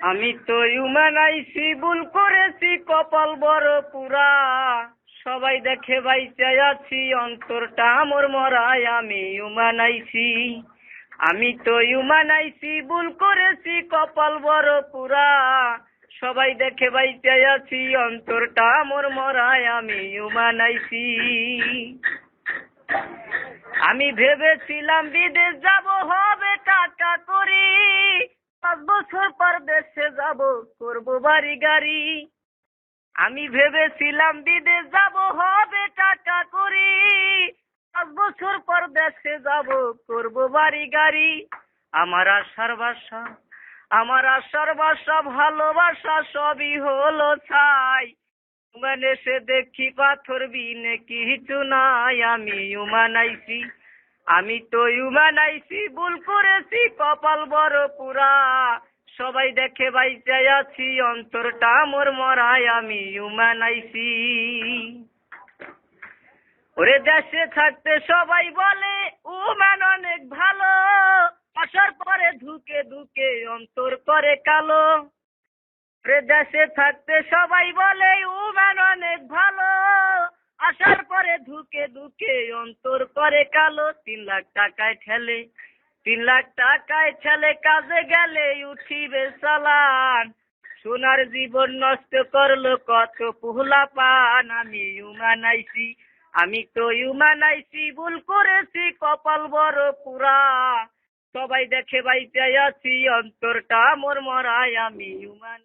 আমি তো ইউম্যান আইছি, ভুল করেছি কপাল বড় পুরা। সবাই দেখে বাইচাই আছি, অন্তরটা মোর মরায়। আমি ইউম্যান আইছি, আমি তো ইউম্যান আইছি, ভুল করেছি কপাল বড় পুরা। সবাই দেখে বাইচাই আছি, অন্তরটা মোর মরায়। আমি ইউম্যান আইছি। আমি ভেবেছিলাম বিদেশ যাব, হবে টাকা করি। 5 বছর পর দেশে যাব, করব বাড়ি গাড়ি। আমি ভেবেছিলাম বিদেশ যাব, হবে টাকা করি। 5 বছর পর দেশে যাব, করব বাড়ি গাড়ি। আমার আশার বাসা, আমার আশার বাসা, ভালোবাসা সবই হলো ছাই। মানে সে দেখি পাথর বিনে কিছু নাই। আমি ইউম্যান আইছি, আমি তো ইউম্যান আইছি, ভুল করেছি কপাল বড় পুরা। সবাই দেখে বাইচাই আছি, অন্তরটা মোর মরায়। আমি ইউম্যান আইছি। ওরে দেশে থাকতে সবাই বলে উম্যান অনেক ভালো, আসার পরে ধুকে ধুকে অন্তর করে কালো। দেশে থাকতে সবাই বলে উম্যান অনেক ভালো, আসার পরে ধুকে ধুকে অন্তর করে কালো। 3 লাখ টাকায় ঠেলে, 3 লাখ টাকায় ঠেলে, কাজে গেলে উঠিবে চালান। সোনার জীবন নষ্ট করলো কত পুহলা পান। আমি ইউম্যান আইছি, আমি তো ইউম্যান আইছি, ভুল করেছি কপাল বড় পুরা। সবাই দেখে বাইচাই আছি, অন্তরটা মোর মরায়। আমি ইউম্যান।